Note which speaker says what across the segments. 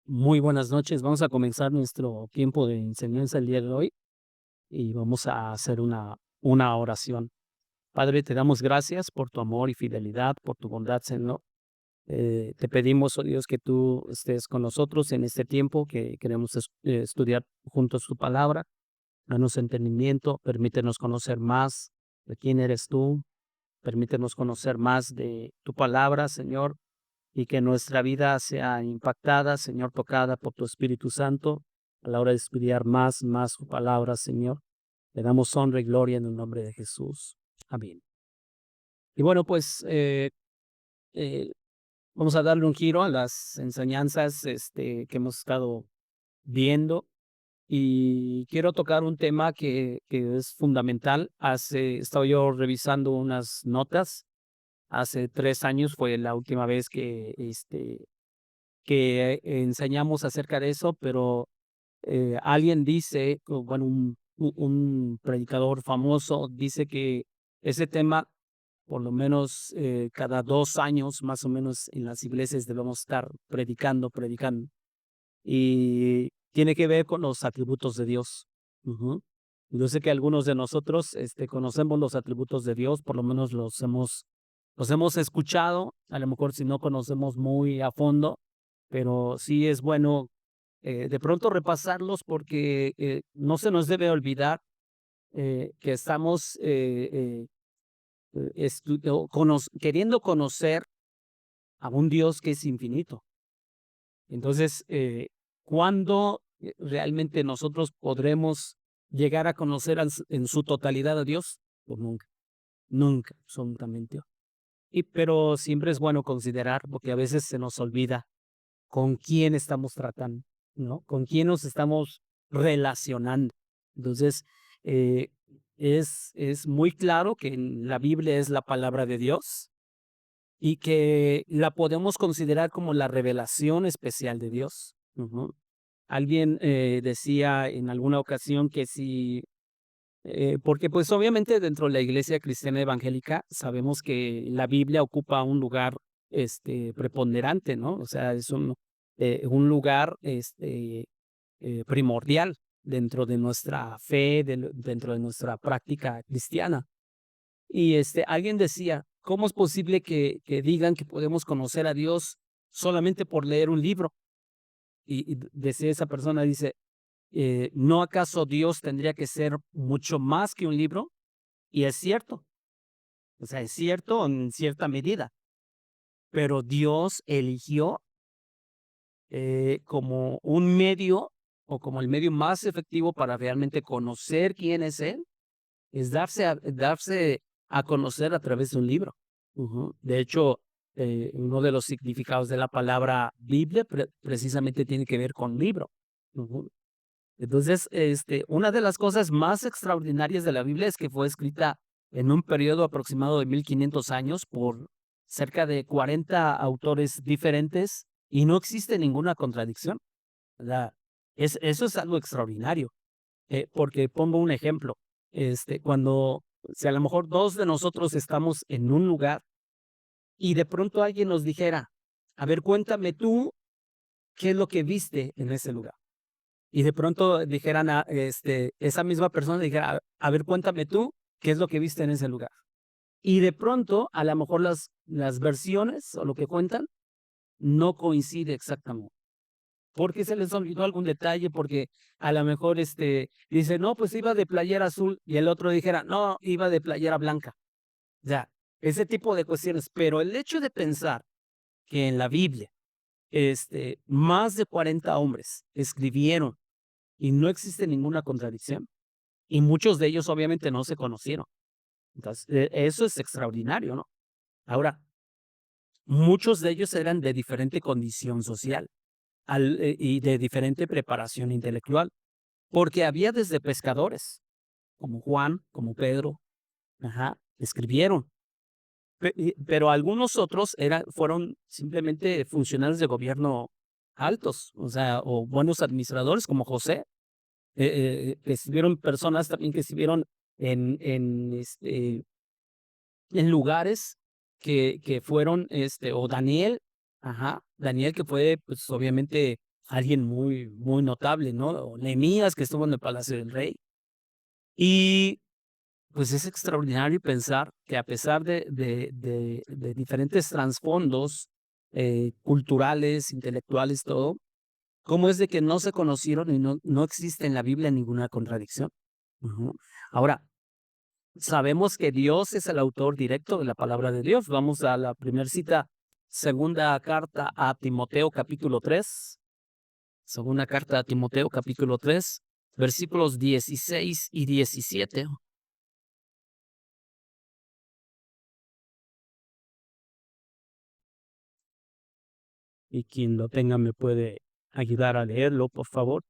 Speaker 1: Muy buenas noches. Vamos a comenzar nuestro tiempo de enseñanza el día de hoy y vamos a hacer una oración. Padre, te damos gracias por tu amor y fidelidad, por tu bondad, Señor. Te pedimos, oh Dios, que tú estés con nosotros en este tiempo que queremos estudiar juntos tu palabra. Danos entendimiento, permítenos conocer más de quién eres tú, permítenos conocer más de tu palabra, Señor, y que nuestra vida sea impactada, Señor, tocada por tu Espíritu Santo a la hora de estudiar más su palabra, Señor. Le damos honra y gloria en el nombre de Jesús. Amén. Y bueno, pues eh, vamos a darle un giro a las enseñanzas que hemos estado viendo y quiero tocar un tema que es fundamental. Estaba yo revisando unas notas. Hace 3 años fue la última vez que enseñamos acerca de eso, pero alguien dice, o bueno, un predicador famoso dice que ese tema, por lo menos cada 2 años, más o menos, en las iglesias debemos estar predicando, y tiene que ver con los atributos de Dios. Ujú. Yo sé que algunos de nosotros conocemos los atributos de Dios, por lo menos los hemos escuchado, a lo mejor si no conocemos muy a fondo, pero sí es bueno de pronto repasarlos porque no se nos debe olvidar que estamos queriendo conocer a un Dios que es infinito. Entonces, ¿cuándo realmente nosotros podremos llegar a conocer en su totalidad a Dios? Pues nunca, nunca, absolutamente. Pero siempre es bueno considerar, porque a veces se nos olvida con quién estamos tratando, ¿no? Con quién nos estamos relacionando. Entonces, eh, es muy claro que la Biblia es la palabra de Dios y que la podemos considerar como la revelación especial de Dios. Ujú. Alguien decía en alguna ocasión que si, porque pues obviamente dentro de la iglesia cristiana evangélica sabemos que la Biblia ocupa un lugar preponderante, ¿no? O sea, es un lugar primordial dentro de nuestra fe, dentro de nuestra práctica cristiana. Y alguien decía, ¿cómo es posible que digan que podemos conocer a Dios solamente por leer un libro? Y decía esa persona, dice, ¿no acaso Dios tendría que ser mucho más que un libro? Y es cierto, o sea, es cierto en cierta medida, pero Dios eligió como un medio o como el medio más efectivo para realmente conocer quién es Él, es darse a conocer a través de un libro. Ujú. De hecho, uno de los significados de la palabra Biblia precisamente tiene que ver con libro. Ujú. Entonces, una de las cosas más extraordinarias de la Biblia es que fue escrita en un periodo aproximado de 1500 años por cerca de 40 autores diferentes y no existe ninguna contradicción, ¿verdad? Eso es algo extraordinario, porque pongo un ejemplo, cuando, si a lo mejor dos de nosotros estamos en un lugar y de pronto alguien nos dijera, a ver, cuéntame tú qué es lo que viste en ese lugar. Y de pronto dijeran esa misma persona dijera, a ver, cuéntame tú qué es lo que viste en ese lugar. Y de pronto, a lo mejor las versiones o lo que cuentan no coincide exactamente. Porque se les olvidó algún detalle, porque a lo mejor dice, no, pues iba de playera azul, y el otro dijera, no, iba de playera blanca. Ya, ese tipo de cuestiones. Pero el hecho de pensar que en la Biblia, más de 40 hombres escribieron y no existe ninguna contradicción, y muchos de ellos obviamente no se conocieron. Entonces, eso es extraordinario, ¿no? Ahora, muchos de ellos eran de diferente condición social y de diferente preparación intelectual, porque había desde pescadores, como Juan, como Pedro, ajá, escribieron, pero algunos otros fueron simplemente funcionarios de gobierno altos, o sea, o buenos administradores como José. Estuvieron personas también que estuvieron en lugares que fueron, o Daniel, ajá, Daniel que fue, pues obviamente alguien muy, muy notable, ¿no? O Nehemías, que estuvo en el palacio del rey. Y pues es extraordinario pensar que a pesar de diferentes trasfondos culturales, intelectuales, todo, cómo es de que no se conocieron y no existe en la Biblia ninguna contradicción. Ujú. Ahora, sabemos que Dios es el autor directo de la palabra de Dios. Vamos a la primera cita, segunda carta a Timoteo, capítulo 3. Segunda carta a Timoteo, capítulo 3, versículos 16 y 17. Y quien lo tenga me puede ayudar a leerlo, por favor.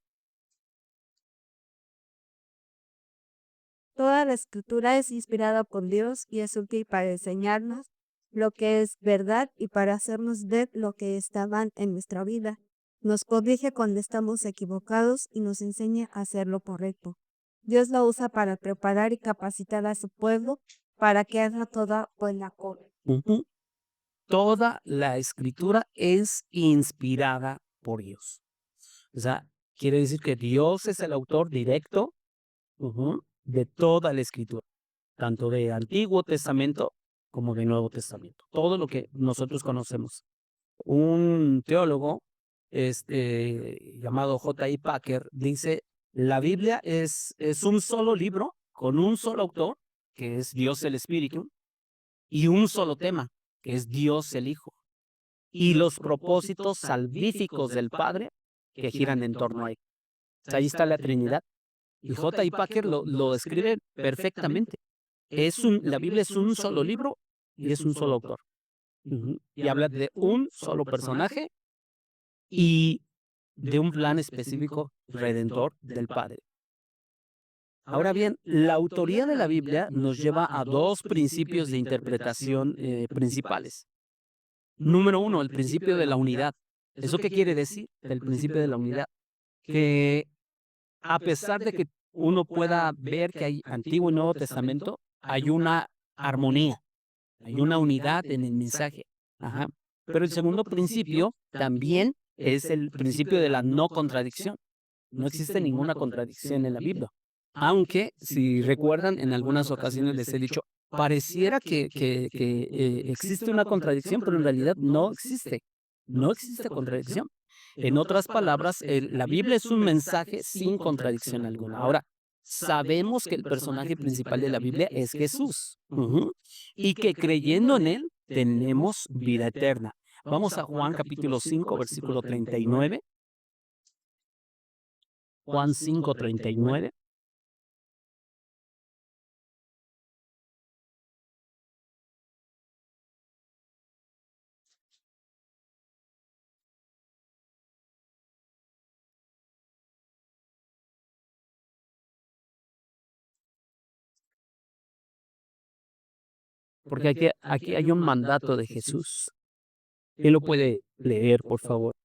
Speaker 2: Toda la escritura es inspirada por Dios y es útil para enseñarnos lo que es verdad y para hacernos ver lo que está mal en nuestra vida. Nos corrige cuando estamos equivocados y nos enseña a hacer lo correcto. Dios lo usa para preparar y capacitar a su pueblo para que haga toda buena obra.
Speaker 1: Ujú. Toda la escritura es inspirada por Dios. O sea, quiere decir que Dios es el autor directo, de toda la escritura, tanto de Antiguo Testamento como de Nuevo Testamento. Todo lo que nosotros conocemos. Un teólogo llamado J.I. Packer dice, la Biblia es un solo libro con un solo autor, que es Dios el Espíritu, y un solo tema, que es Dios el Hijo, y los propósitos salvíficos del Padre que giran en torno a él. O sea, ahí está la Trinidad. Y J.I. Packer lo describe perfectamente. La Biblia es un solo libro y es un solo autor. Y habla de un solo personaje y de un plan específico redentor del Padre. Ahora bien, la autoría de la Biblia nos lleva a dos principios de interpretación principales. Número uno, el principio de la unidad. ¿Eso qué quiere decir? El principio de la unidad. Que a pesar de que uno pueda ver que hay Antiguo y Nuevo Testamento, hay una armonía, hay una unidad en el mensaje. Ajá. Pero el segundo principio también es el principio de la no contradicción. No existe ninguna contradicción en la Biblia. Aunque, si recuerdan, en algunas ocasiones les he dicho, pareciera que existe una contradicción, pero en realidad no existe. No existe contradicción. En otras palabras, la Biblia es un mensaje sin contradicción alguna. Ahora, sabemos que el personaje principal de la Biblia es Jesús. Y que creyendo en Él tenemos vida eterna. Vamos a Juan capítulo 5, versículo 39. Juan 5:39. Porque aquí hay un mandato de Jesús. ¿Quién lo puede leer, por favor?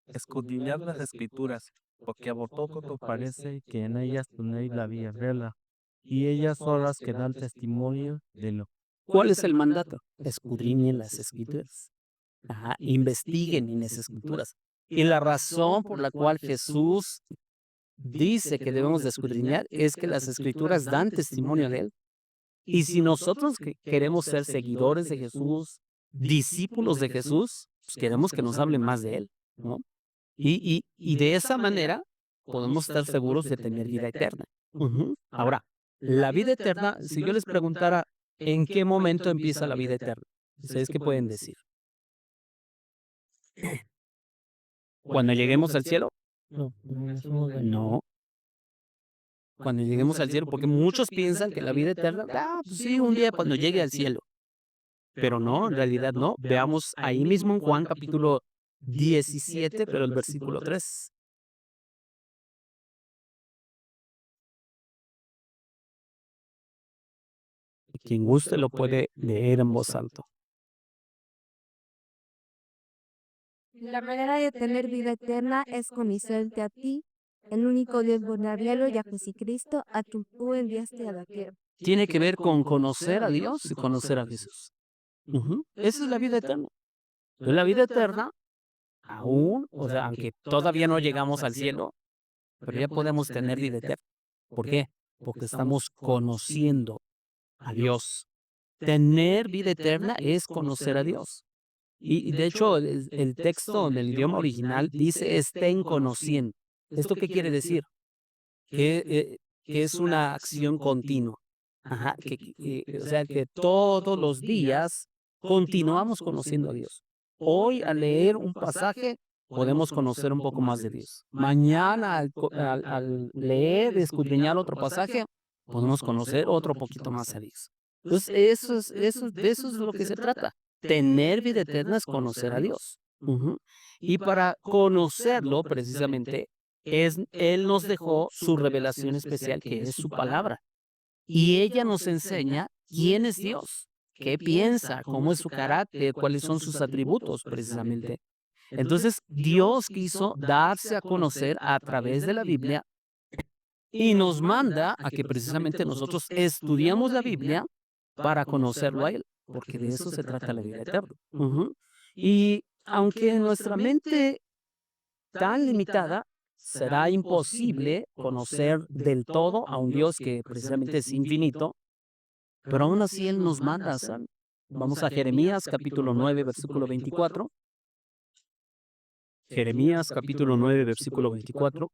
Speaker 3: Escudriñad las escrituras, porque a vosotros os parece que en ellas tenéis la vida verdad, y ellas son las que dan testimonio de lo.
Speaker 1: ¿Cuál es el mandato? Escudriñen las escrituras. Ajá, investiguen en las escrituras. Y la razón por la cual Jesús dice que debemos de escudriñar es que las escrituras dan testimonio de él. Y si nosotros queremos ser seguidores de Jesús, discípulos de Jesús, pues queremos que nos hablen más de él, ¿no? Y de esa manera podemos estar seguros de tener vida eterna. Ahora, la vida eterna, si yo les preguntara, ¿en qué momento empieza la vida eterna? ¿Ustedes qué pueden decir? ¿Cuando lleguemos al cielo?
Speaker 3: No, no,
Speaker 1: No, cuando lleguemos al cielo, porque muchos piensan que la vida eterna, pues sí, un día cuando llegue al cielo. Pero no, en realidad no. Veamos ahí mismo en Juan capítulo 17, pero el versículo 3. Quien guste lo puede leer en voz alta.
Speaker 2: La manera de tener vida eterna es conocerte a ti, el único Dios verdadero y a Jesucristo, a quien tú enviaste a la tierra.
Speaker 1: Tiene que ver con conocer a Dios y conocer a Jesús. Esa es la vida eterna. La vida eterna aún, o sea, aunque todavía no llegamos al cielo, pero ya podemos tener vida eterna. ¿Por qué? Porque estamos conociendo a Dios. Tener vida eterna es conocer a Dios. Y de hecho, el texto en el idioma original dice estén conociendo. ¿Esto qué quiere decir? Que es una acción continua. Ajá, o sea, que todos los días continuamos conociendo a Dios. Hoy, al leer un pasaje, podemos conocer un poco más de Dios. Mañana, al leer, escudriñar otro pasaje, podemos conocer otro poquito más a Dios. Entonces, de eso es lo que se trata. Tener vida eterna es conocer a Dios. Ujú. Y para conocerlo, precisamente, Él nos dejó su revelación especial, que es su palabra. Y ella nos enseña quién es Dios, qué piensa, cómo es su carácter, cuáles son sus atributos, precisamente. Entonces, Dios quiso darse a conocer a través de la Biblia y nos manda a que precisamente nosotros estudiamos la Biblia para conocerlo a Él, porque de eso se trata la vida eterna. Ujú. Y aunque nuestra mente tan limitada, será imposible conocer del todo a un Dios que precisamente es infinito, pero aún así Él nos manda a hacerlo. Vamos a Jeremías capítulo 9, versículo 24. Jeremías capítulo 9, versículo 24.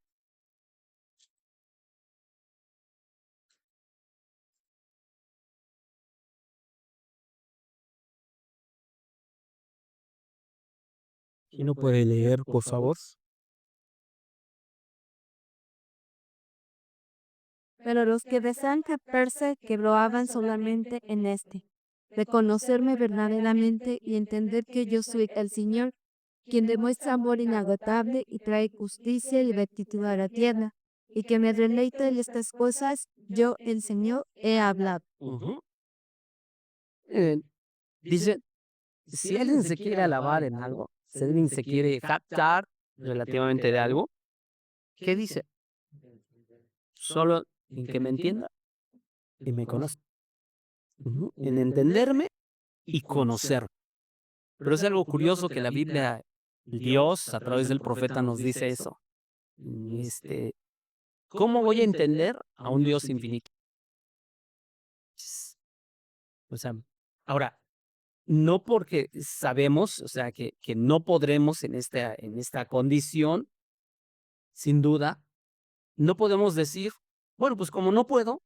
Speaker 1: ¿Quién no puede leer, por favor?
Speaker 2: Pero los que desean captarse que lo hagan solamente en este, de conocerme verdaderamente y entender que yo soy el Señor, quien demuestra amor inagotable y trae justicia y rectitud a la tierra, y que me deleite en estas cosas, yo, el Señor, he hablado.
Speaker 1: Ujú. Eh, Dice, si alguien se quiere alabar en algo, si alguien se quiere jactar relativamente de algo, ¿qué dice? Solo en que me entienda y me conozca. Ujú. En entenderme y conocer. Pero es algo curioso que la Biblia, Dios, a través del profeta, nos dice eso. Este, ¿Cómo voy a entender a un Dios infinito? O sea, ahora, no porque sabemos, o sea, que no podremos en esta condición, sin duda, no podemos decir, bueno, pues como no puedo,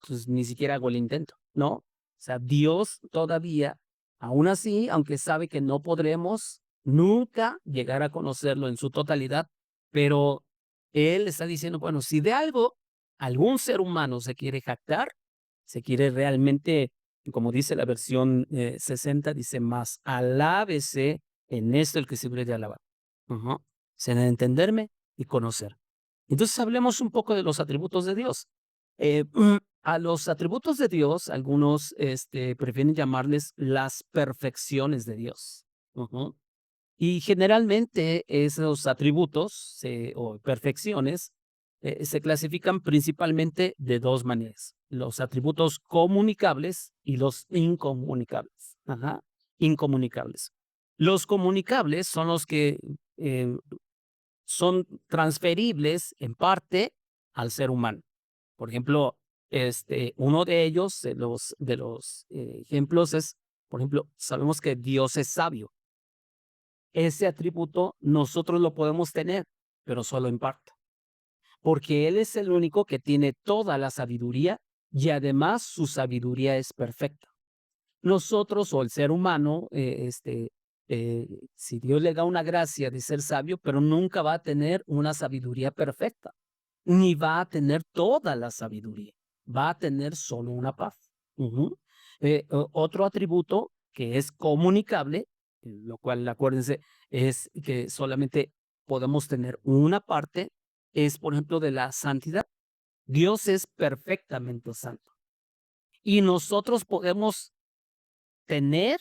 Speaker 1: pues ni siquiera hago el intento, ¿no? O sea, Dios todavía, aún así, aunque sabe que no podremos nunca llegar a conocerlo en su totalidad, pero Él está diciendo, bueno, si de algo algún ser humano se quiere jactar, se quiere realmente, como dice la versión 60, dice más, alábese en esto el que se de alabar. Ujú. En entenderme y conocer. Entonces hablemos un poco de los atributos de Dios. Eh, a los atributos de Dios, algunos prefieren llamarles las perfecciones de Dios. Ujú. Y generalmente esos atributos o perfecciones se clasifican principalmente de dos maneras: los atributos comunicables y los incomunicables. Ajá, incomunicables. Los comunicables son los que eh, son transferibles en parte al ser humano. Por ejemplo, uno de ellos, de los ejemplos es, por ejemplo, sabemos que Dios es sabio. Ese atributo nosotros lo podemos tener, pero solo en parte, porque Él es el único que tiene toda la sabiduría y además su sabiduría es perfecta. Nosotros o el ser humano, si Dios le da una gracia de ser sabio, pero nunca va a tener una sabiduría perfecta, ni va a tener toda la sabiduría, va a tener solo una paz. Ujú. Otro atributo que es comunicable, lo cual acuérdense, es que solamente podemos tener una parte, es por ejemplo de la santidad. Dios es perfectamente santo y nosotros podemos tener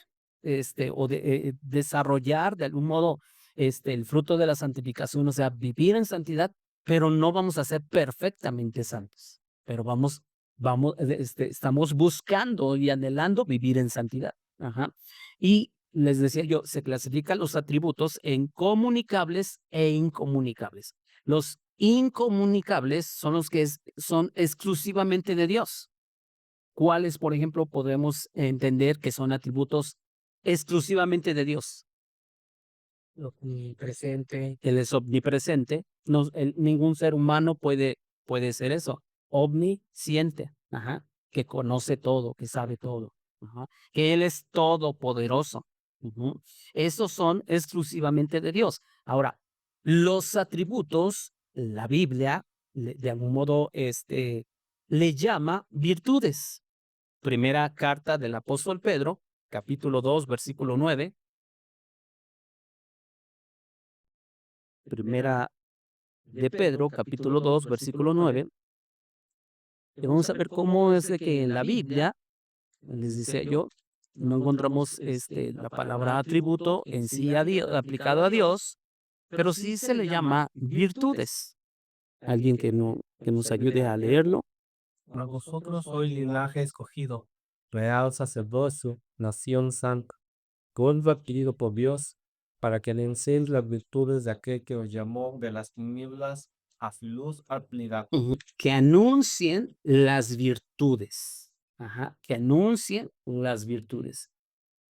Speaker 1: desarrollar de algún modo el fruto de la santificación, o sea, vivir en santidad, pero no vamos a ser perfectamente santos, pero estamos buscando y anhelando vivir en santidad. Ajá. Y les decía yo, se clasifican los atributos en comunicables e incomunicables. Los incomunicables son los que son exclusivamente de Dios. ¿Cuáles, por ejemplo, podemos entender que son atributos exclusivamente de Dios? Omnipresente. Él es omnipresente. No, ningún ser humano puede ser eso. Omnisciente, ajá, que conoce todo, que sabe todo, ajá, que Él es todopoderoso. Ujú. Esos son exclusivamente de Dios. Ahora, los atributos, la Biblia, de algún modo, le llama virtudes. Primera carta del apóstol Pedro, capítulo 2, versículo 9. Primera de Pedro, capítulo 2, versículo 9. Y vamos a ver cómo es de que en la Biblia, les decía yo, no encontramos la palabra atributo en sí aplicado a Dios, pero sí se le llama virtudes. Alguien que nos ayude a leerlo.
Speaker 3: Para vosotros soy linaje escogido, real sacerdocio, nación santa, pueblo adquirido por Dios, para que anunciéis las virtudes de aquel que os llamó de las tinieblas a su luz admirable.
Speaker 1: Que anuncien las virtudes. Ajá, que anuncien las virtudes.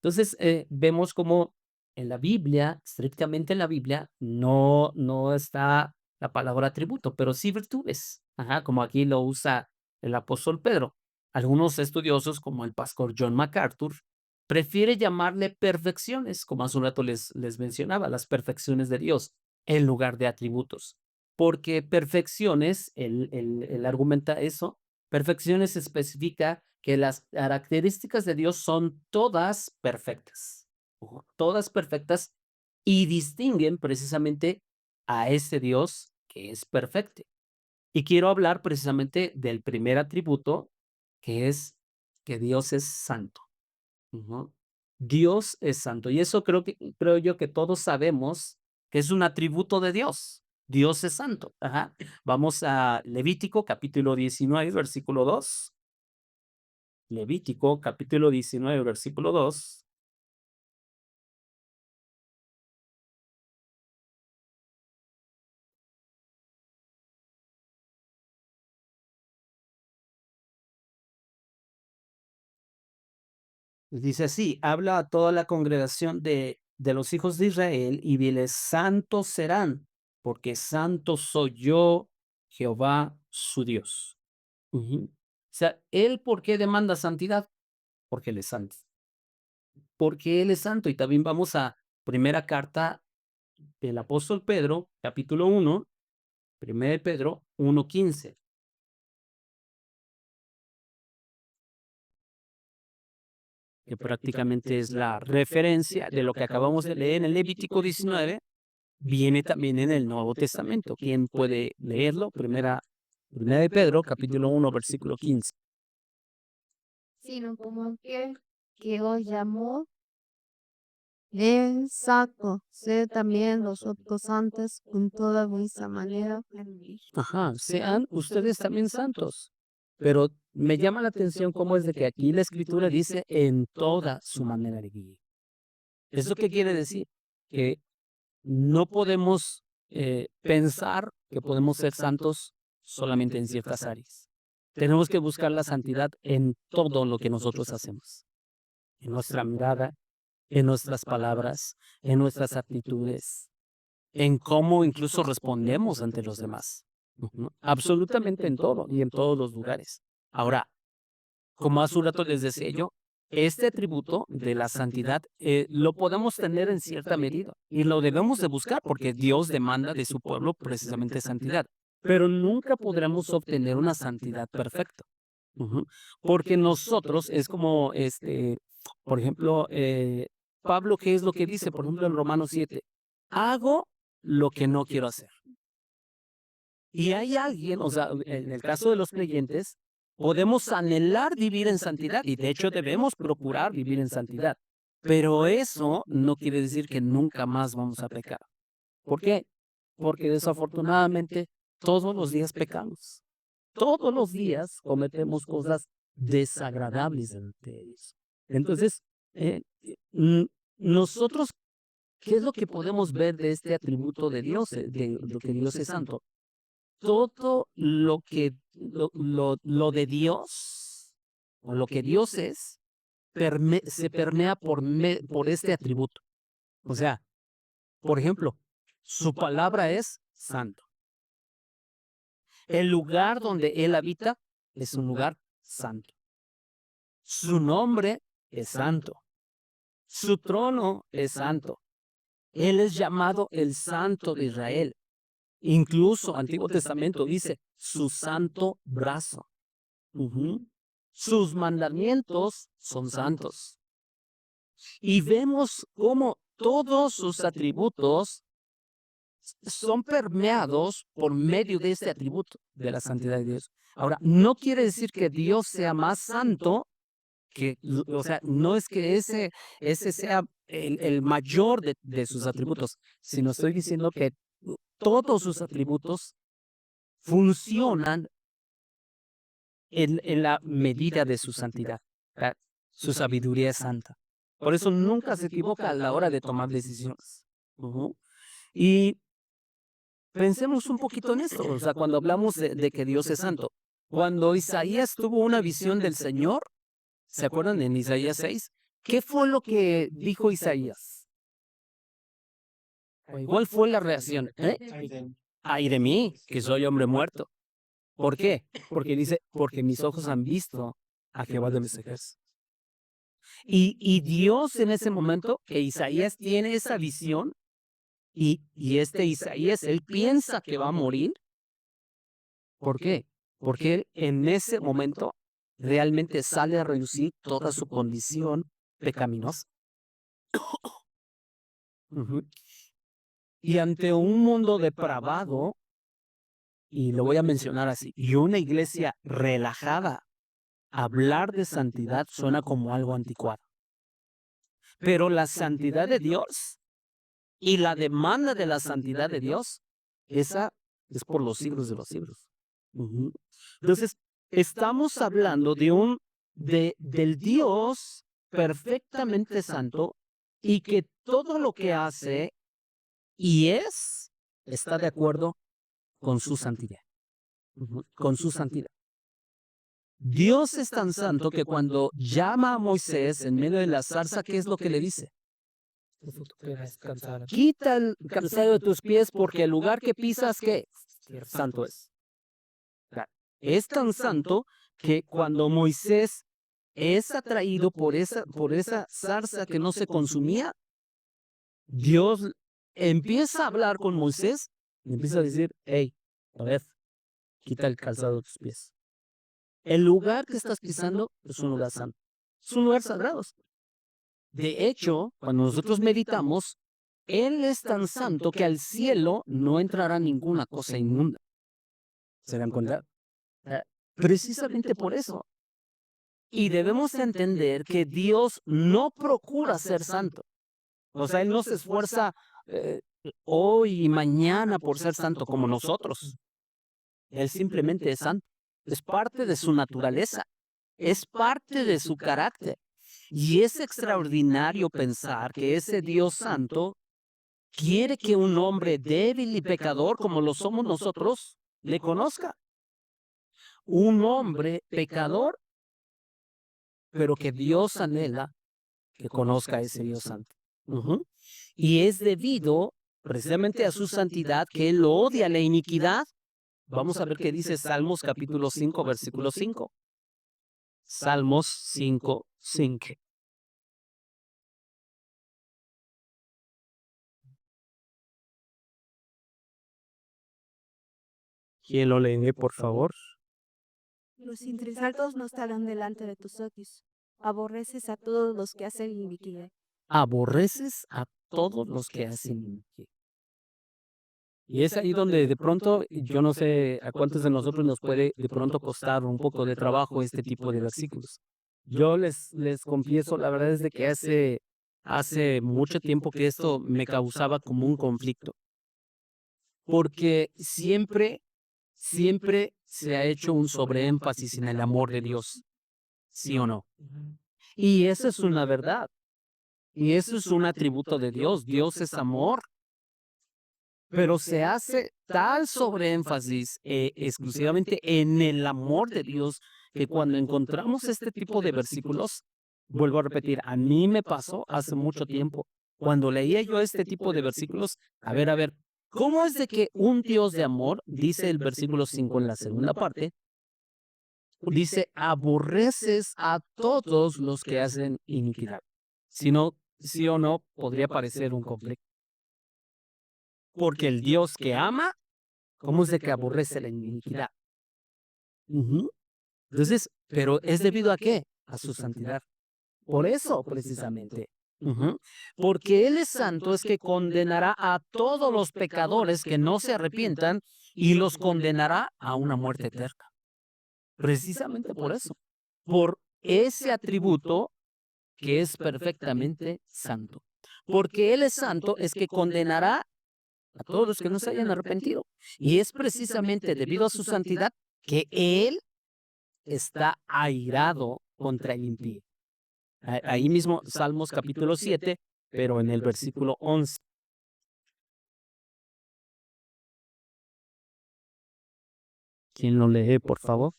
Speaker 1: Entonces, vemos como en la Biblia, estrictamente en la Biblia, no está la palabra atributo, pero sí virtudes. Ajá, como aquí lo usa el apóstol Pedro. Algunos estudiosos, como el pastor John MacArthur, prefiere llamarle perfecciones, como hace un rato les mencionaba, las perfecciones de Dios, en lugar de atributos. Porque perfecciones, él argumenta eso, perfecciones especifica que las características de Dios son todas perfectas, ojo, todas perfectas y distinguen precisamente a ese Dios que es perfecto. Y quiero hablar precisamente del primer atributo, que es que Dios es santo. Ujú. Dios es santo. Y eso creo yo que todos sabemos que es un atributo de Dios. Dios es santo. Ajá. Vamos a Levítico capítulo 19, versículo 2. Levítico capítulo 19, versículo 2. Dice así, habla a toda la congregación de los hijos de Israel y diles, santos serán, porque santo soy yo, Jehová su Dios. Ujú. O sea, ¿él por qué demanda santidad? Porque él es santo. Porque él es santo. Y también vamos a primera carta del apóstol Pedro, capítulo 1, primera de Pedro 1:15. Que prácticamente es la referencia de lo que acabamos de leer en el Levítico 19, viene también en el Nuevo Testamento. ¿Quién puede leerlo? Primera de Pedro, capítulo 1, versículo 15.
Speaker 2: Sino como que os llamó en santo, sed también vosotros santos con toda vuestra manera de vivir.
Speaker 1: Ajá, sean ustedes también santos. Pero me llama la atención cómo es de que aquí la escritura dice en toda su manera de vivir. ¿Eso qué quiere decir? Que no podemos pensar que podemos ser santos solamente en ciertas áreas. Tenemos que buscar la santidad en todo lo que nosotros hacemos, en nuestra mirada, en nuestras palabras, en nuestras actitudes, en cómo incluso respondemos ante los demás. Ujú. Absolutamente en todo y en todos los lugares. Ahora, como hace un rato les decía yo, este atributo de la santidad lo podemos tener en cierta medida y lo debemos de buscar porque Dios demanda de su pueblo precisamente santidad, pero nunca podremos obtener una santidad perfecta. Ujú. Porque nosotros es como, por ejemplo, Pablo, ¿qué es lo que dice? Por ejemplo, en Romanos 7, hago lo que no quiero hacer. Y hay alguien, o sea, en el caso de los creyentes, podemos anhelar vivir en santidad y de hecho debemos procurar vivir en santidad. Pero eso no quiere decir que nunca más vamos a pecar. ¿Por qué? Porque desafortunadamente todos los días pecamos. Todos los días cometemos cosas desagradables ante Dios. Entonces, nosotros, ¿qué es lo que podemos ver de este atributo de Dios, de lo que Dios es santo? Todo lo que lo de Dios, o lo que Dios es, se permea por este atributo. O sea, por ejemplo, su palabra es santo. El lugar donde Él habita es un lugar santo. Su nombre es santo. Su trono es santo. Él es llamado el Santo de Israel. Incluso Antiguo Testamento dice su santo brazo. Sus mandamientos son santos. Y vemos cómo todos sus atributos son permeados por medio de este atributo de la santidad de Dios. Ahora, no quiere decir que Dios sea más santo o sea, no es que ese sea el mayor de sus atributos, sino estoy diciendo que todos sus atributos funcionan en la medida de su santidad. Su sabiduría es santa. Por eso nunca se equivoca a la hora de tomar decisiones. Y pensemos un poquito en esto, o sea, cuando hablamos de que Dios es santo. Cuando Isaías tuvo una visión del Señor, ¿se acuerdan en Isaías 6? ¿Qué fue lo que dijo Isaías? ¿Cuál fue la reacción? Ay de mí, que soy hombre muerto. ¿Por qué? Porque dice, porque mis ojos han visto a Jehová de los ejércitos. Y Dios en ese momento que Isaías tiene esa visión, y este Isaías, él piensa que va a morir. ¿Por qué? Porque él en ese momento realmente sale a reducir toda su condición pecaminosa. Y ante un mundo depravado, y lo voy a mencionar así, y una iglesia relajada, hablar de santidad suena como algo anticuado. Pero la santidad de Dios y la demanda de la santidad de Dios, esa es por los siglos de los siglos. Entonces, estamos hablando del Dios perfectamente santo y que todo lo que hace y está de acuerdo con su santidad. Con su santidad. Dios es tan santo que cuando llama a Moisés en medio de la zarza, ¿qué es lo que le dice? Quita el calzado de tus pies porque el lugar que pisas, ¿qué? Santo es. Es tan santo que cuando Moisés es atraído por esa zarza que no se consumía, Dios empieza a hablar con Moisés y empieza a decir, hey, a ver, quita el calzado de tus pies. El lugar que estás pisando es un lugar santo. Es un lugar sagrado. De hecho, cuando nosotros meditamos, Él es tan santo que al cielo no entrará ninguna cosa inmunda. ¿Se dan cuenta? Precisamente por eso. Y debemos entender que Dios no procura ser santo. O sea, Él no se esfuerza hoy y mañana por ser santo como nosotros. Él simplemente es santo. Es parte de su naturaleza. Es parte de su carácter. Y es extraordinario pensar que ese Dios santo quiere que un hombre débil y pecador como lo somos nosotros le conozca. Un hombre pecador, pero que Dios anhela que conozca a ese Dios santo. Y es debido precisamente a su santidad que Él odia la iniquidad. Vamos a ver qué dice Salmos capítulo 5, versículo 5. Salmos 5, 5. ¿Quién lo lee, por favor?
Speaker 2: Los intrisaltos no estarán delante de tus ojos. Aborreces a todos los que hacen iniquidad.
Speaker 1: Aborreces a todos los que hacen iniquidad. Y es ahí donde de pronto, yo no sé a cuántos de nosotros nos puede de pronto costar un poco de trabajo este tipo de versículos. Yo les confieso, la verdad es de que hace mucho tiempo que esto me causaba como un conflicto. Porque siempre se ha hecho un sobreénfasis en el amor de Dios. ¿Sí o no? Y esa es una verdad. Y eso es un atributo de Dios. Dios es amor. Pero se hace tal sobreénfasis exclusivamente en el amor de Dios que cuando encontramos este tipo de versículos, vuelvo a repetir, a mí me pasó hace mucho tiempo. Cuando leía yo este tipo de versículos, a ver, ¿cómo es de que un Dios de amor, dice el versículo 5 en la segunda parte, dice, aborreces a todos los que hacen iniquidad? Si no, sí o no, podría parecer un conflicto. Porque el Dios que ama, ¿cómo es de que aborrece la iniquidad? Ujú. Entonces, ¿pero es debido a qué? A su santidad. Por eso, precisamente. Ujú. Porque Él es santo, es que condenará a todos los pecadores que no se arrepientan y los condenará a una muerte eterna. Precisamente por eso. Por ese atributo que es perfectamente santo. Porque Él es santo, es que condenará a todos los que no se hayan arrepentido. Y es precisamente debido a su santidad que Él está airado contra el impío. Ahí mismo, Salmos capítulo 7, pero en el versículo 11. ¿Quién lo lee, por favor?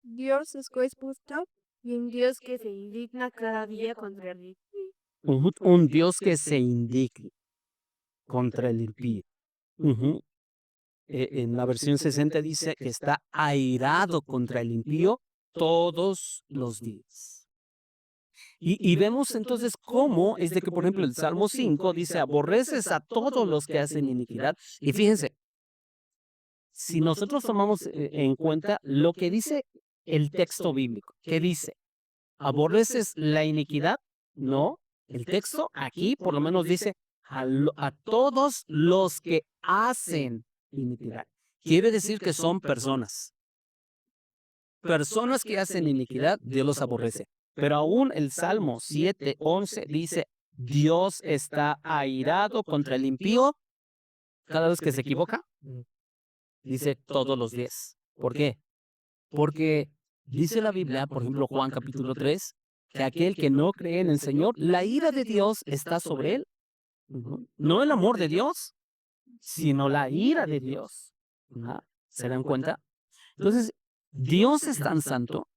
Speaker 2: Dios es juez justo y un Dios que se indigna cada día contra el impío.
Speaker 1: Un Dios que se indigne contra el impío. Ujú. En la versión 60 dice que está airado contra el impío todos los días. Y vemos entonces cómo es de que, por ejemplo, el Salmo 5 dice, aborreces a todos los que hacen iniquidad. Y fíjense, si nosotros tomamos en cuenta lo que dice el texto bíblico, ¿qué dice? ¿Aborreces la iniquidad? No. El texto aquí por lo menos dice a todos los que hacen iniquidad. Quiere decir que son personas. Personas que hacen iniquidad, Dios los aborrece. Pero aún el Salmo 7:11 dice, Dios está airado contra el impío cada vez que se equivoca. Dice todos los días. ¿Por qué? Porque dice la Biblia, por ejemplo, Juan capítulo 3, que aquel que no cree en el Señor, la ira de Dios está sobre él. Ujú. No el amor de Dios, sino la ira de Dios. Ajá. ¿Se dan cuenta? Entonces, Dios es tan santo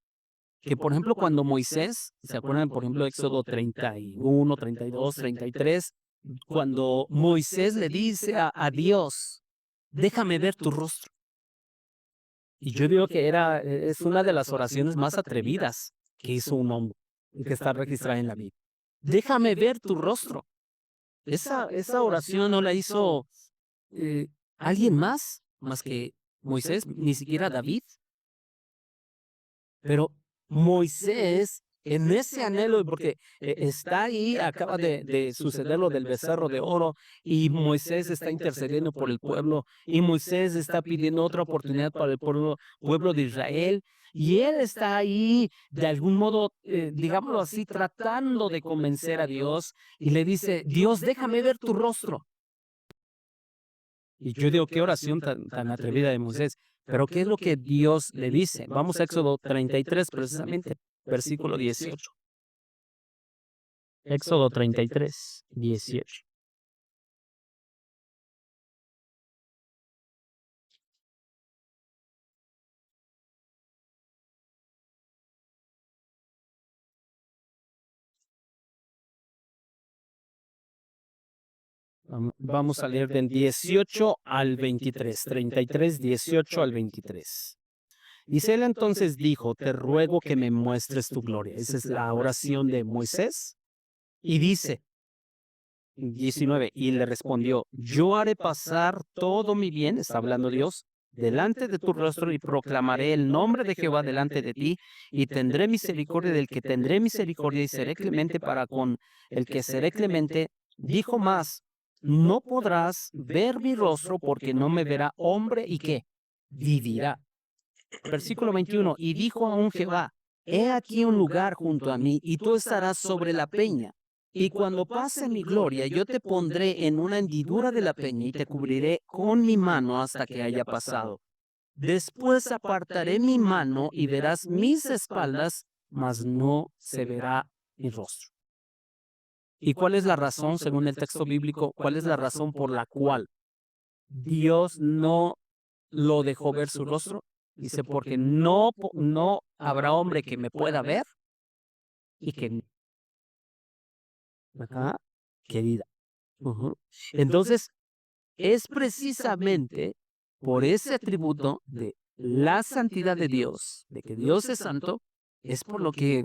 Speaker 1: que, por ejemplo, cuando Moisés, ¿se acuerdan, por ejemplo, Éxodo 31, 32, 33, cuando Moisés le dice a Dios, déjame ver tu rostro? Y yo digo que es una de las oraciones más atrevidas que hizo un hombre y que está registrada en la Biblia. Déjame ver tu rostro. Esa oración no la hizo eh, alguien más que Moisés, ni siquiera David. Pero Moisés, en ese anhelo, porque está ahí, acaba de suceder lo del becerro de oro, y Moisés está intercediendo por el pueblo, y Moisés está pidiendo otra oportunidad para el pueblo de Israel, y él está ahí, de algún modo, digámoslo así, tratando de convencer a Dios, y le dice, Dios, déjame ver tu rostro. Y yo digo, qué oración tan atrevida de Moisés. Pero ¿qué es lo que Dios le dice? Vamos a Éxodo 33, precisamente, versículo 18. Éxodo 33, 18. Vamos a leer del 18 al 23, 33, 18 al 23. Dice él entonces dijo, te ruego que me muestres tu gloria. Esa es la oración de Moisés. Y dice, 19, y le respondió, yo haré pasar todo mi bien, está hablando Dios, delante de tu rostro y proclamaré el nombre de Jehová delante de ti y tendré misericordia del que tendré misericordia y seré clemente para con el que seré clemente. Dijo más, no podrás ver mi rostro porque no me verá hombre y qué vivirá. Versículo 21, y dijo aún Jehová, he aquí un lugar junto a mí y tú estarás sobre la peña. Y cuando pase mi gloria, yo te pondré en una hendidura de la peña y te cubriré con mi mano hasta que haya pasado. Después apartaré mi mano y verás mis espaldas, mas no se verá mi rostro. ¿Y cuál es la razón, según el texto bíblico, cuál es la razón por la cual Dios no lo dejó ver su rostro? Dice, porque no habrá hombre que me pueda ver y que... Ajá, querida. Ujú. Entonces, es precisamente por ese atributo de la santidad de Dios, de que Dios es santo, es por lo que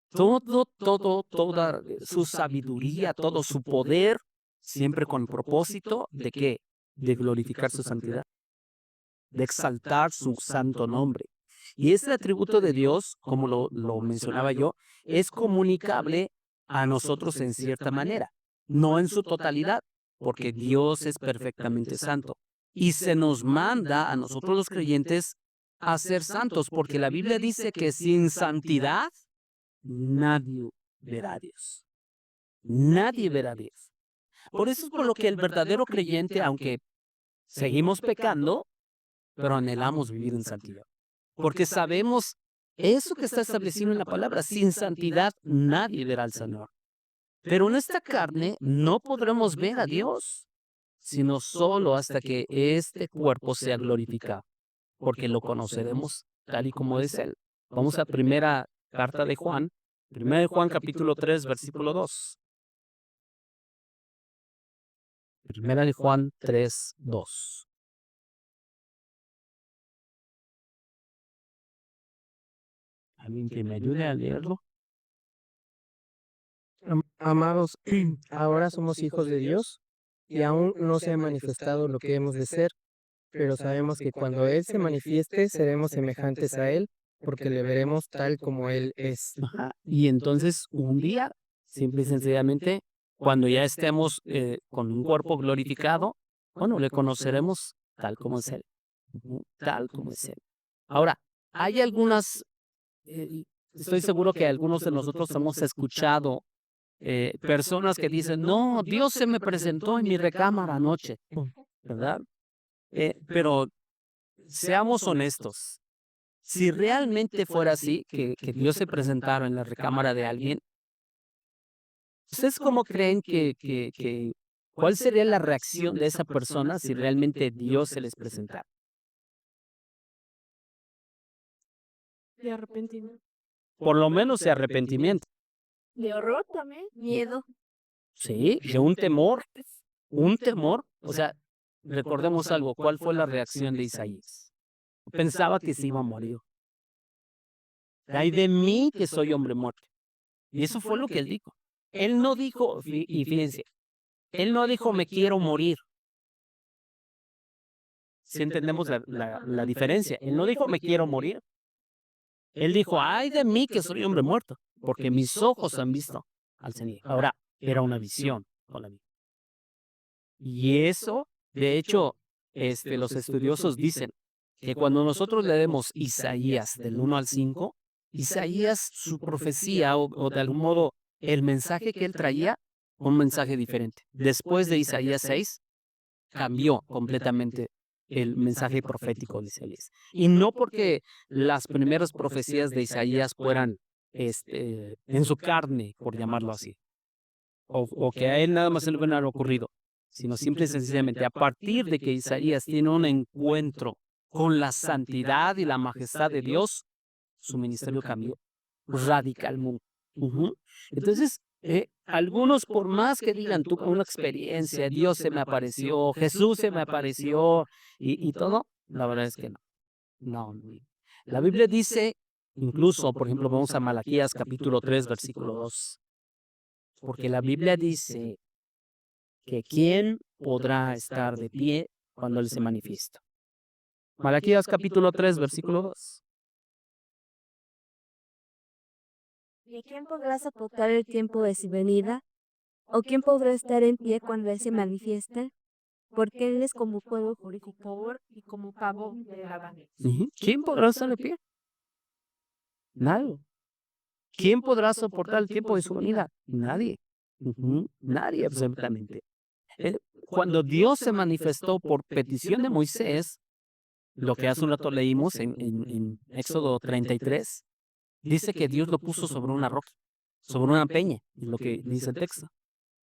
Speaker 1: toda su sabiduría, todo su poder, siempre con propósito de qué, de glorificar su santidad, de exaltar su santo nombre. Y ese atributo de Dios, como lo mencionaba yo, es comunicable a nosotros en cierta manera, no en su totalidad, porque Dios es perfectamente santo. Y se nos manda a nosotros los creyentes a ser santos, porque la Biblia dice que sin santidad nadie verá a Dios. Nadie verá a Dios. Por eso es por lo que el verdadero creyente, aunque seguimos pecando, pero anhelamos vivir en santidad. Porque sabemos eso que está establecido en la palabra, sin santidad nadie verá al Señor. Pero en esta carne no podremos ver a Dios, sino solo hasta que este cuerpo sea glorificado, porque lo conoceremos tal y como es Él. Vamos a primera carta de Juan, primera de Juan capítulo 3, versículo 2. Primera de Juan 3, 2. ¿Alguien que me ayude a leerlo?
Speaker 4: Amados, ahora somos hijos de Dios y aún no se ha manifestado lo que hemos de ser, pero sabemos que cuando Él se manifieste seremos semejantes a Él, porque le veremos tal como Él es.
Speaker 1: Ajá. Y entonces un día, simple y sencillamente, cuando ya estemos con un cuerpo glorificado, bueno, le conoceremos tal como es Él. Ujú, tal como es Él. Ahora, hay algunas, estoy seguro que algunos de nosotros hemos escuchado personas que dicen, no, Dios se me presentó en mi recámara anoche, ¿verdad? Pero seamos honestos. Si realmente fuera así, que Dios se presentara en la recámara de alguien, ¿ustedes cómo creen cuál sería la reacción de esa persona si realmente Dios se les presentara?
Speaker 2: De arrepentimiento.
Speaker 1: Por lo menos de arrepentimiento,
Speaker 2: De horror también. Miedo.
Speaker 1: ¿sí? De un temor, o sea, recordemos algo, ¿cuál fue la reacción de Isaías? Pensaba que se iba a morir. Ay de mí que soy hombre muerto. Y eso fue lo que él dijo. Él no dijo, y fíjense, él no dijo me quiero morir. Si entendemos la diferencia. Él no dijo me quiero morir. Él dijo, ay de mí que soy hombre muerto, porque mis ojos han visto al Señor. Ahora, era una visión. Y eso, de hecho, los estudiosos dicen que cuando nosotros leemos Isaías del 1 al 5, Isaías, su profecía o de algún modo el mensaje que él traía, un mensaje diferente. Después de Isaías 6, cambió completamente el mensaje profético de Isaías. Y no porque las primeras profecías de Isaías fueran en su carne, por llamarlo así, o que a él nada más se le hubiera ocurrido, sino simple y sencillamente a partir de que Isaías tiene un encuentro con la santidad y la majestad de Dios, su ministerio cambió radicalmente. Ujú. Entonces, algunos por más que digan, tuve una experiencia, Dios se me apareció, Jesús se me apareció y todo, la verdad es que no. No. La Biblia dice, incluso, por ejemplo, vamos a Malaquías capítulo 3, versículo 2, porque la Biblia dice que ¿quién podrá estar de pie cuando Él se manifiesta? Malaquías capítulo 3, versículo 2.
Speaker 2: ¿Y quién podrá soportar el tiempo de su venida? ¿O quién podrá estar en pie cuando Él se manifieste? Porque Él es como fuego purificador y como pavo de lavanda.
Speaker 1: Ujú. ¿Quién podrá estar de pie? Nadie. ¿Quién podrá soportar el tiempo de su venida? Nadie. Ujú. Nadie, absolutamente. Cuando Dios se manifestó por petición de Moisés, lo que hace un rato leímos en Éxodo 33, dice que Dios lo puso sobre una roca, sobre una peña, es lo que dice el texto.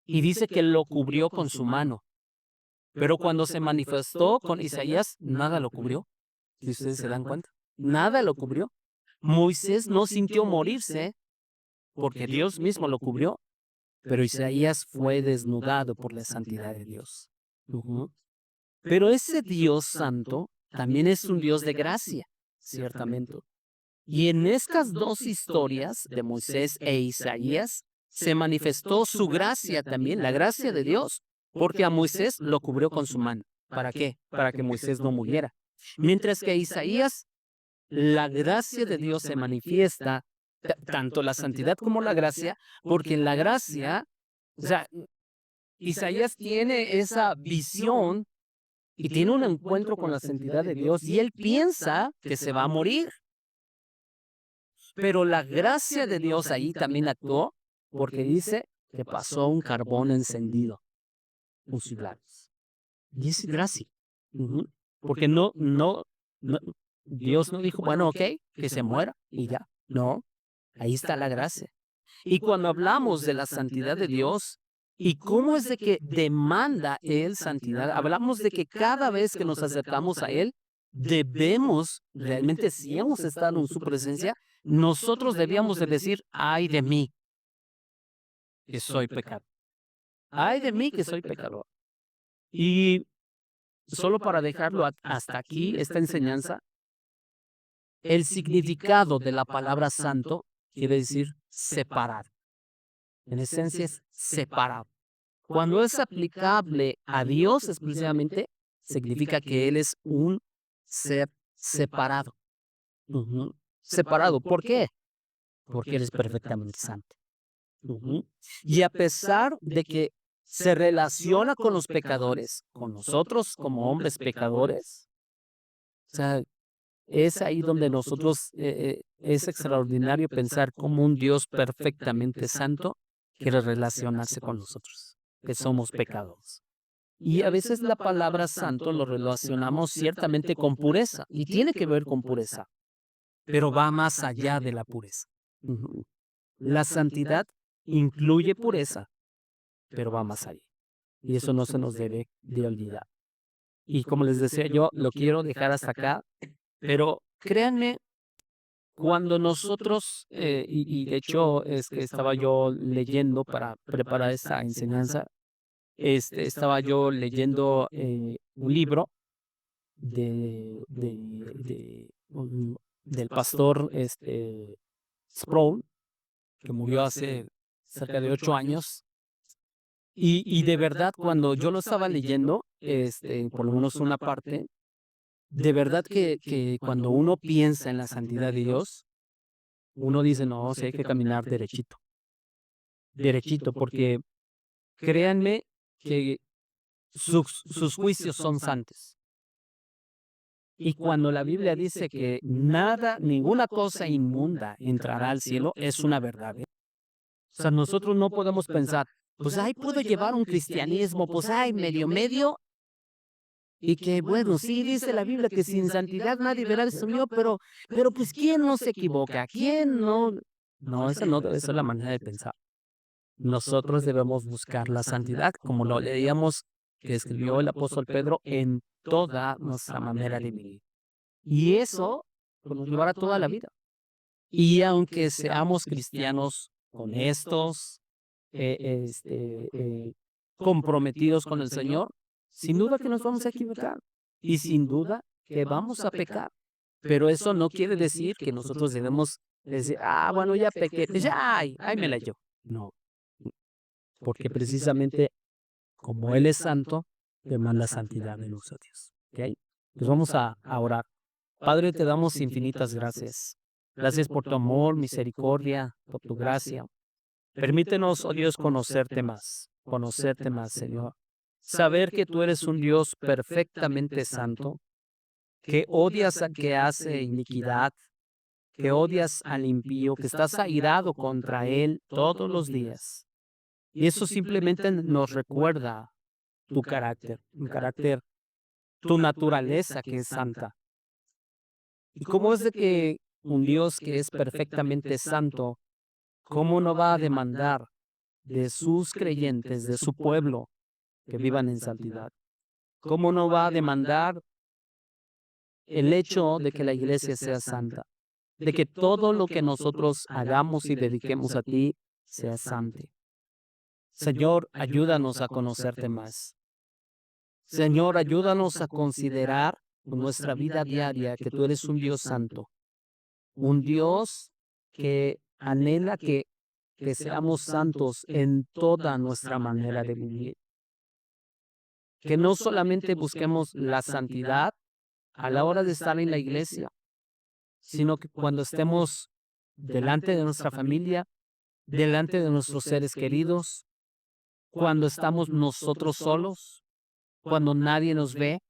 Speaker 1: y dice que lo cubrió con su mano. Pero cuando se manifestó con Isaías, nada lo cubrió. Si ustedes se dan cuenta, nada lo cubrió. Moisés no sintió morirse porque Dios mismo lo cubrió, pero Isaías fue desnudado por la santidad de Dios. Ujú. Pero ese Dios santo también es un Dios de gracia, ciertamente. Y en estas dos historias de Moisés e Isaías se manifestó su gracia también, la gracia de Dios, porque a Moisés lo cubrió con su mano. ¿Para qué? Para que Moisés no muriera. Mientras que a Isaías, la gracia de Dios se manifiesta, tanto la santidad como la gracia, porque en la gracia, o sea, Isaías tiene esa visión y tiene un encuentro con la santidad de Dios y él piensa que se va a morir. Pero la gracia de Dios ahí también actuó porque dice que pasó un carbón encendido en sus labios. Y es gracia. Ujú. Porque no, Dios no dijo, bueno, ok, que se muera y ya. No, ahí está la gracia. Y cuando hablamos de la santidad de Dios y cómo es de que demanda Él santidad, hablamos de que cada vez que nos acercamos a Él, debemos, realmente si hemos estado en su presencia, nosotros debíamos de decir, ay de mí, que soy pecador. Ay de mí, que soy pecador. Y solo para dejarlo hasta aquí, esta enseñanza, el significado de la palabra santo quiere decir separado. En esencia es separado. Cuando es aplicable a Dios exclusivamente, significa que Él es un ser separado. Ujú. Separado. ¿Por qué? Porque Él es perfectamente santo. Ujú. Y a pesar de que se relaciona con los pecadores, con nosotros como hombres pecadores, o sea, es ahí donde nosotros es extraordinario pensar cómo un Dios perfectamente santo quiere relacionarse con nosotros, que somos pecadores. Y a veces la palabra santo lo relacionamos ciertamente con pureza, y tiene que ver con pureza, pero va más allá de la pureza. Ujú. La santidad incluye pureza, pero va más allá. Y eso no se nos debe de olvidar. Y como les decía yo, lo quiero dejar hasta acá, pero créanme, cuando nosotros, y de hecho es que estaba yo leyendo para preparar esta enseñanza, estaba yo leyendo un libro del pastor Sproul, que murió hace cerca de 8 años. Y de verdad, cuando yo lo estaba leyendo, por lo menos una parte, de verdad que cuando uno piensa en la santidad de Dios, uno dice, no, sí hay que caminar derechito, derechito, porque créanme que sus juicios son santos. Y cuando la Biblia dice que nada, ninguna cosa inmunda entrará al cielo, es una verdad. O sea, nosotros no podemos pensar, pues ay, puedo llevar un cristianismo, pues ay, medio, y que bueno, sí dice la Biblia que sin santidad nadie verá al Señor, pero pues ¿quién no se equivoca? ¿Quién no? No, esa no debe ser la manera de pensar. Nosotros debemos buscar la santidad, como lo leíamos que escribió el apóstol Pedro, en toda nuestra manera de vivir. Y eso pues, nos llevará toda la vida. Y aunque seamos cristianos honestos, comprometidos con el Señor, sin duda que nos vamos a equivocar y sin duda que vamos a pecar. Pero eso no quiere decir que nosotros debemos decir, bueno, ya pequé, pues ya, ay, me la llevo. No, porque precisamente como Él es santo, demanda santidad de nosotros. ¿Ok? Pues vamos a orar. Padre, te damos infinitas gracias. Gracias por tu amor, misericordia, por tu gracia. Permítenos, oh Dios, conocerte más, Señor. Saber que tú eres un Dios perfectamente santo, que odias al que hace iniquidad, que odias al impío, que estás airado contra él todos los días. Y eso simplemente nos recuerda tu carácter, tu naturaleza que es santa. ¿Y cómo es de que un Dios que es perfectamente santo, cómo no va a demandar de sus creyentes, de su pueblo, que vivan en santidad? ¿Cómo no va a demandar el hecho de que la iglesia sea santa? De que todo lo que nosotros hagamos y dediquemos a ti sea santo. Señor, ayúdanos a conocerte más. Señor, ayúdanos a considerar en nuestra vida diaria que tú eres un Dios santo, un Dios que anhela que seamos santos en toda nuestra manera de vivir. Que no solamente busquemos la santidad a la hora de estar en la iglesia, sino que cuando estemos delante de nuestra familia, delante de nuestros seres queridos, cuando estamos nosotros solos, cuando nadie nos ve,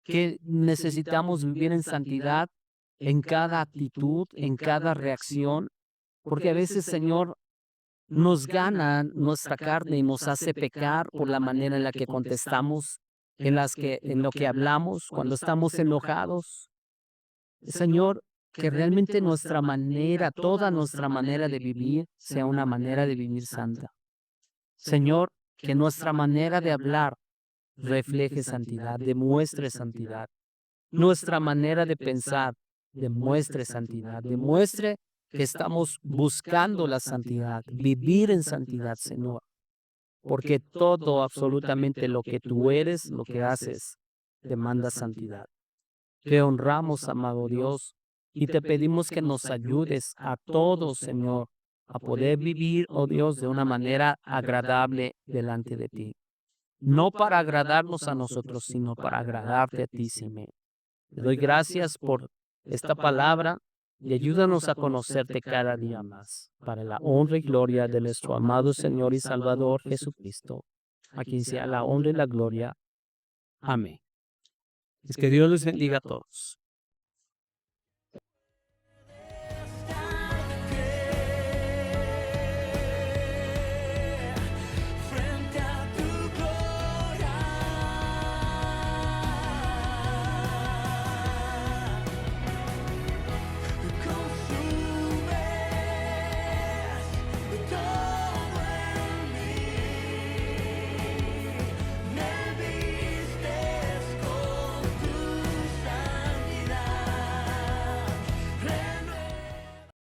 Speaker 1: que necesitamos vivir en santidad en cada actitud, en cada reacción, porque a veces, Señor, nos gana nuestra carne y nos hace pecar por la manera en la que contestamos, en lo que hablamos, cuando estamos enojados. Señor, que realmente nuestra manera, toda nuestra manera de vivir, sea una manera de vivir santa. Señor, que nuestra manera de hablar refleje santidad, demuestre santidad. Nuestra manera de pensar demuestre santidad, demuestre que estamos buscando la santidad, vivir en santidad, Señor. Porque todo, absolutamente lo que tú eres, lo que haces, demanda santidad. Te honramos, amado Dios, y te pedimos que nos ayudes a todos, Señor, a poder vivir, oh Dios, de una manera agradable delante de ti. No para agradarnos a nosotros, sino para agradarte a ti, Señor. Te doy gracias por esta palabra y ayúdanos a conocerte cada día más, para la honra y gloria de nuestro amado Señor y Salvador Jesucristo, a quien sea la honra y la gloria. Amén. Es que Dios les bendiga a todos.